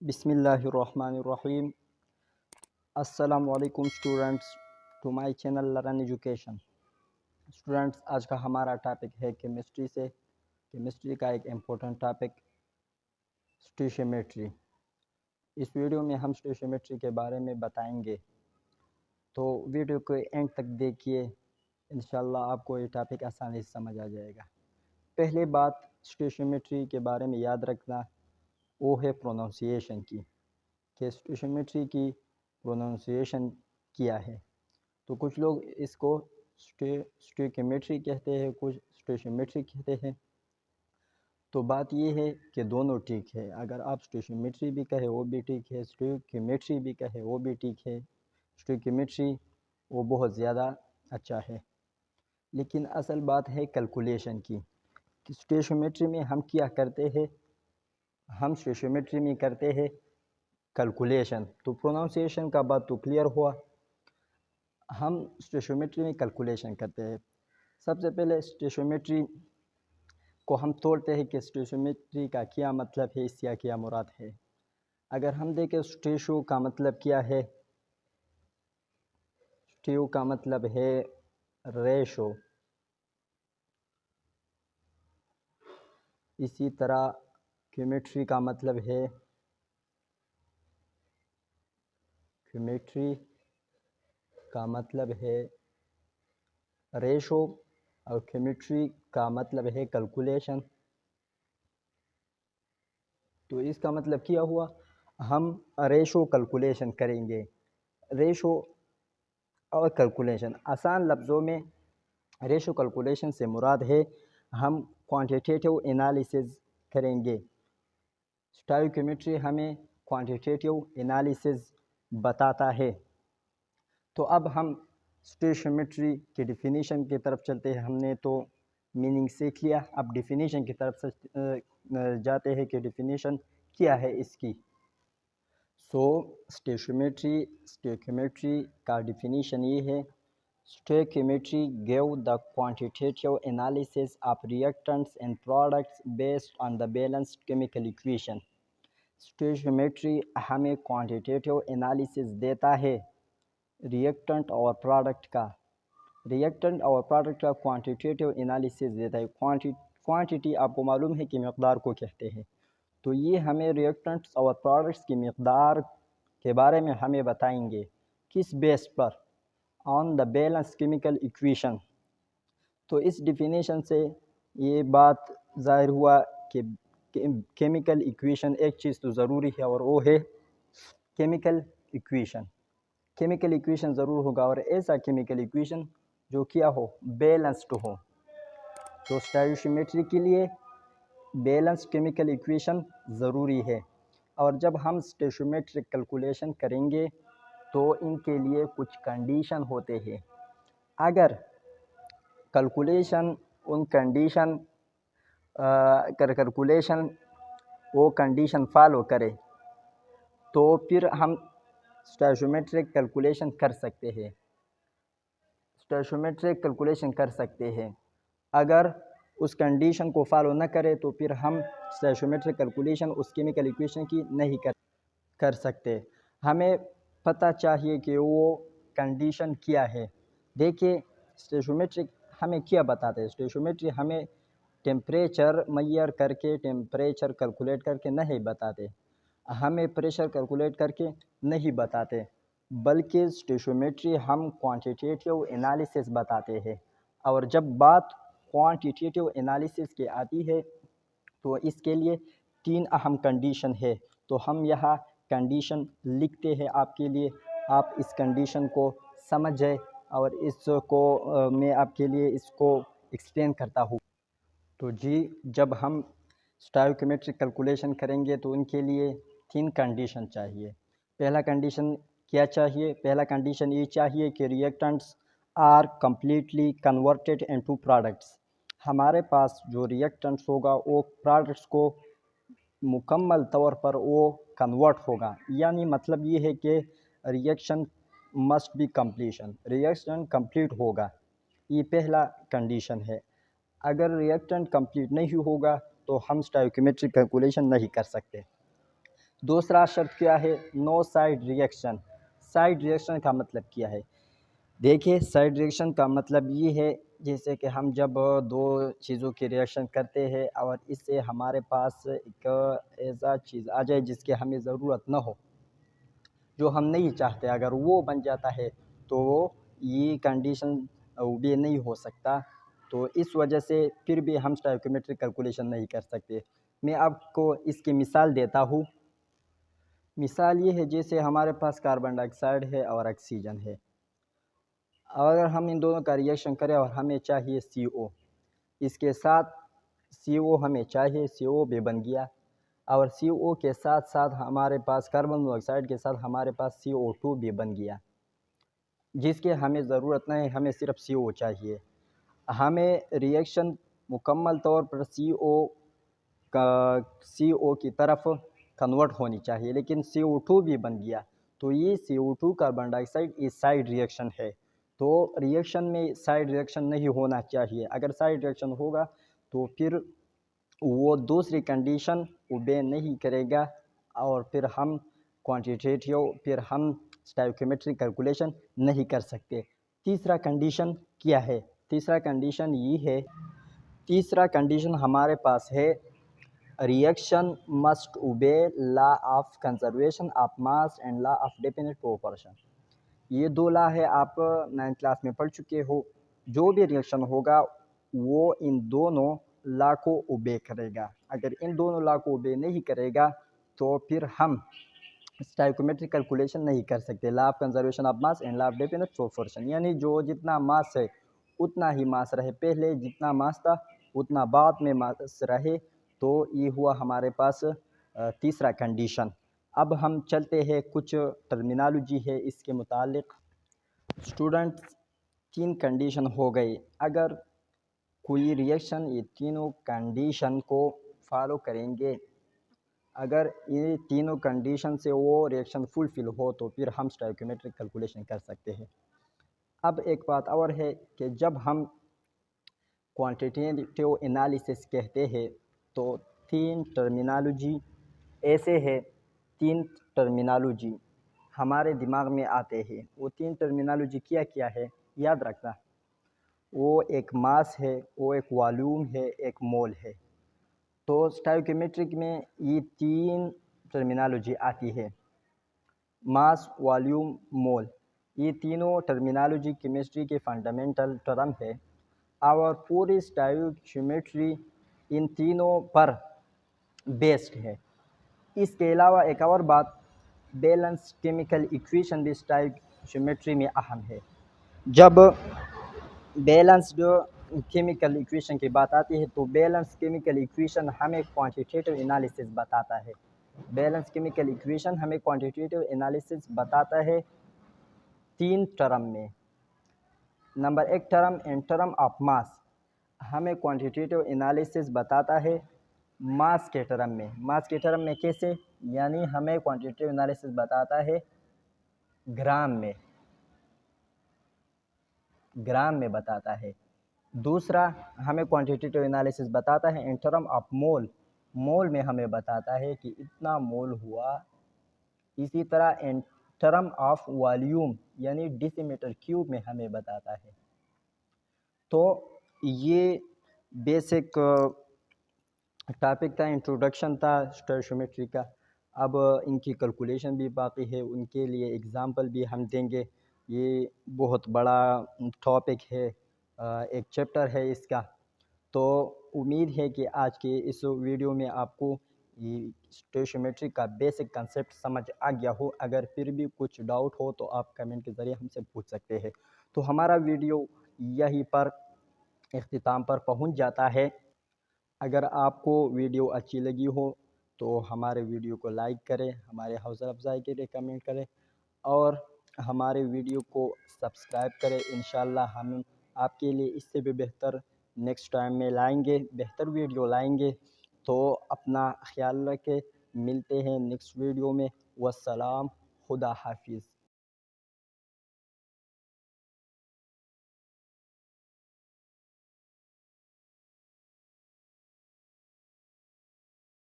बिस्मिल्लाहिर्रहमानिर्रहीम। अस्सलामुअलैकुम students to my channel learn education. Students, आज का हमारा टॉपिक है केमिस्ट्री का एक इम्पोर्टेंट टॉपिक स्टोइचियोमेट्री। इस वीडियो में हम स्टोइचियोमेट्री के बारे में बताएंगे, तो वीडियो को एंड तक देखिए। इंशाल्लाह आपको ये टॉपिक आसानी से समझ आ जाएगा। पहले बात स्टोइचियोमेट्री के बारे में याद रखना वो है प्रोनाउंसिएशन की, कि स्टोइचियोमेट्री की प्रोनाउंसिएशन क्या है। तो कुछ लोग इसको स्टोइकियोमेट्री कहते हैं, कुछ स्टोइचियोमेट्री कहते हैं। तो बात ये है कि दोनों ठीक है। अगर आप स्टोइचियोमेट्री भी कहे वो भी ठीक है, स्टोइकियोमेट्री भी कहे वो भी ठीक है। स्टोइकियोमेट्री वो बहुत ज़्यादा अच्छा है, लेकिन असल बात है कैलकुलेशन की कि स्टोइचियोमेट्री में हम क्या करते हैं। हम स्टोइचियोमेट्री में करते हैं कैलकुलेशन। तो प्रोनाउंसिएशन का बात तो क्लियर हुआ। हम स्टोइचियोमेट्री में कैलकुलेशन करते हैं। सबसे पहले स्टोइचियोमेट्री को हम तोड़ते हैं कि स्टोइचियोमेट्री का क्या मतलब है, इसका क्या मुराद है। अगर हम देखें स्टोइचियो का मतलब क्या है, स्टोइचियो का मतलब है रेशो। इसी तरह क्योमेट्री का मतलब है रेशो, और क्योमेट्री का मतलब है कैलकुलेशन। तो इसका मतलब क्या हुआ, हम रेशो कैलकुलेशन करेंगे। रेशो और कैलकुलेशन, आसान लफ्ज़ों में रेशो कैलकुलेशन से मुराद है हम क्वांटिटेटिव एनालिसिस करेंगे। स्टोइकियोमेट्री हमें क्वांटिटेटिव एनालिसिस बताता है। तो अब हम स्टोइचियोमेट्री की डिफिनीशन की तरफ चलते हैं। हमने तो मीनिंग सीख लिया, अब डिफिनीशन की तरफ से जाते हैं कि डिफिनीशन क्या है इसकी। स्टोइकियोमेट्री का डिफिनीशन ये है: Stoichiometry gave the quantitative analysis of reactants and products based on the balanced chemical equation. Stoichiometry हमें quantitative analysis देता है reactant और product का। reactant और product का quantitative analysis देता है। quantity आपको मालूम है कि मकदार को कहते हैं। तो ये हमें reactants और products की मकदार के बारे में हमें बताएंगे। किस बेस पर? On the balance chemical equation. तो इस डिफिनेशन से ये बात ज़ाहिर हुआ कि केमिकल इक्वेशन एक चीज़ तो ज़रूरी है, और वो है केमिकल इक्वेशन। केमिकल इक्वेशन ज़रूर होगा, और ऐसा केमिकल इक्वेशन जो क्या हो, बैलेंस्ड हो। तो स्टोइचियोमेट्री के लिए बैलेंस्ड केमिकल इक्वेशन ज़रूरी है। और जब हम स्टोइचियोमेट्रिक कैलकुलेशन करेंगे तो इनके लिए कुछ कंडीशन होते हैं। अगर कैलकुलेशन वो कंडीशन फॉलो करे तो फिर हम स्टोइचियोमेट्रिक कैलकुलेशन कर सकते हैं। अगर उस कंडीशन को फॉलो न करे तो फिर हम स्टोइचियोमेट्रिक कैलकुलेशन उस केमिकल इक्वेशन की नहीं कर सकते। हमें पता चाहिए कि वो कंडीशन क्या है। देखिए, स्टोइचियोमेट्रिक हमें क्या बताते हैं। स्टोइचियोमेट्री हमें टेम्परेचर मेजर करके, टेम्परेचर कैलकुलेट करके नहीं बताते, हमें प्रेशर कैलकुलेट करके नहीं बताते, बल्कि स्टोइचियोमेट्री हम क्वांटिटेटिव एनालिसिस बताते हैं। और जब बात क्वांटिटेटिव एनालिसिस की आती है तो इसके लिए 3 अहम कंडीशन है। तो हम यहाँ कंडीशन लिखते हैं आपके लिए, आप इस कंडीशन को समझ जाए, और इसको मैं आपके लिए इसको एक्सप्लेन करता हूँ। तो जी, जब हम स्टोइकियोमेट्रिक कैलकुलेशन करेंगे तो उनके लिए 3 कंडीशन चाहिए। पहला कंडीशन क्या चाहिए? पहला कंडीशन ये चाहिए कि reactants are completely converted into products. हमारे पास जो रिएक्टेंट्स होगा वो प्रोडक्ट्स को मुकम्मल तौर पर वो कन्वर्ट होगा। यानी मतलब ये है कि reaction must be completion, reaction complete होगा। ये पहला कंडीशन है। अगर रिएक्टेंट कंप्लीट नहीं होगा तो हम स्टोइकियोमेट्रिक कैलकुलेशन नहीं कर सकते। दूसरा शर्त क्या है, no side reaction. Side reaction का मतलब क्या है? देखिए, साइड रिएक्शन का मतलब ये है जैसे कि हम जब दो चीज़ों की रिएक्शन करते हैं और इससे हमारे पास एक ऐसा चीज़ आ जाए जिसकी हमें ज़रूरत ना हो, जो हम नहीं चाहते, अगर वो बन जाता है तो ये कंडीशन ओबे नहीं हो सकता। तो इस वजह से फिर भी हम स्टोइकोमेट्रिक कैलकुलेशन नहीं कर सकते। मैं आपको इसकी मिसाल देता हूँ। मिसाल ये है जैसे हमारे पास कार्बन डाइऑक्साइड है और ऑक्सीजन है। अगर हम इन दोनों का रिएक्शन करें और हमें चाहिए CO, इसके साथ CO हमें चाहिए, CO भी बन गया, और CO के साथ साथ हमारे पास कार्बन मोनोऑक्साइड के साथ हमारे पास CO2 भी बन गया, जिसकी हमें ज़रूरत नहीं, हमें सिर्फ CO चाहिए। हमें रिएक्शन मुकम्मल तौर पर CO की तरफ कन्वर्ट होनी चाहिए, लेकिन CO2 भी बन गया, तो ये CO2 कार्बन डाइऑक्साइड ये साइड रिएक्शन है। तो रिएक्शन में साइड रिएक्शन नहीं होना चाहिए। अगर साइड रिएक्शन होगा तो फिर वो दूसरी कंडीशन ओबे नहीं करेगा, और फिर हम स्टोइकोमेट्रिक कैलकुलेशन नहीं कर सकते। तीसरा कंडीशन क्या है? तीसरा कंडीशन ये है, तीसरा कंडीशन हमारे पास है, रिएक्शन मस्ट ओबे law of conservation of mass and law of definite proportion. ये दो लॉ है, आप 9th क्लास में पढ़ चुके हो। जो भी रिएक्शन होगा वो इन दोनों लॉ को ओबे करेगा। अगर इन दोनों लॉ को ओबे नहीं करेगा तो फिर हम स्टोइकोमेट्रिक कैलकुलेशन नहीं कर सकते। Law of conservation of mass and law of definite proportion, यानी जो जितना मास है उतना ही मास रहे पहले, जितना मास था उतना बाद में मास रहे। तो ये हुआ हमारे पास तीसरा कंडीशन। अब हम चलते हैं, कुछ टर्मिनोलॉजी है इसके मुतालिक। स्टूडेंट्स, 3 कंडीशन हो गई। अगर कोई रिएक्शन ये तीनों कंडीशन को फॉलो करेंगे, अगर ये तीनों कंडीशन से वो रिएक्शन फुलफिल हो तो फिर हम स्टोइकोमेट्रिक कैलकुलेशन कर सकते हैं। अब एक बात और है कि जब हम क्वांटिटेटिव एनालिसिस कहते हैं तो 3 टर्मिनोलॉजी ऐसे है, 3 टर्मिनोलॉजी हमारे दिमाग में आते हैं। वो 3 टर्मिनोलॉजी क्या क्या है याद रखना। वो एक मास है, वो एक वॉल्यूम है, एक मोल है। तो स्टोइकोमेट्रिक में ये 3 टर्मिनोलॉजी आती है, मास, वॉल्यूम, मोल। ये तीनों टर्मिनोलॉजी केमिस्ट्री के फंडामेंटल टर्म है और पूरी स्टोइकोमेट्री इन तीनों पर बेस्ड है। इसके अलावा एक और बात, बैलेंस केमिकल इक्वेशन भी स्टोइकोमेट्री में अहम है। जब बैलेंस्ड केमिकल इक्वेशन की बात आती है तो बैलेंस केमिकल इक्वेशन हमें क्वांटिटेटिव एनालिसिस बताता है। बैलेंस केमिकल इक्वेशन हमें क्वांटिटेटिव एनालिसिस बताता है 3 टर्म में। Number 1 term in term of mass, हमें क्वांटिटेटिव एनालिसिस बताता है मास के टर्म में। मास के टर्म में कैसे? यानी हमें क्वांटिटेटिव एनालिसिस बताता है ग्राम में, ग्राम में बताता है। दूसरा, हमें क्वांटिटेटिव एनालिसिस बताता है इन टर्म ऑफ मोल, मोल में हमें बताता है कि इतना मोल हुआ। इसी तरह इन टर्म ऑफ वॉल्यूम यानी डेसीमीटर क्यूब में हमें बताता है। तो ये बेसिक टॉपिक था, इंट्रोडक्शन था स्टोइकोमेट्री का। अब इनकी कैलकुलेशन भी बाकी है, उनके लिए एग्ज़ाम्पल भी हम देंगे। ये बहुत बड़ा टॉपिक है, एक चैप्टर है इसका। तो उम्मीद है कि आज के इस वीडियो में आपको ये स्टोइकोमेट्री का बेसिक कंसेप्ट समझ आ गया हो। अगर फिर भी कुछ डाउट हो तो आप कमेंट के ज़रिए हमसे पूछ सकते हैं। तो हमारा वीडियो यहीं पर इख्तिताम पर पहुंच जाता है। अगर आपको वीडियो अच्छी लगी हो तो हमारे वीडियो को लाइक करें, हमारे हौसला अफजाई के लिए कमेंट करें और हमारे वीडियो को सब्सक्राइब करें। इंशाल्लाह हम आपके लिए इससे भी बेहतर नेक्स्ट टाइम में लाएंगे, बेहतर वीडियो लाएंगे। तो अपना ख्याल रखें, मिलते हैं नेक्स्ट वीडियो में। वस्सलाम, खुदा हाफिज़।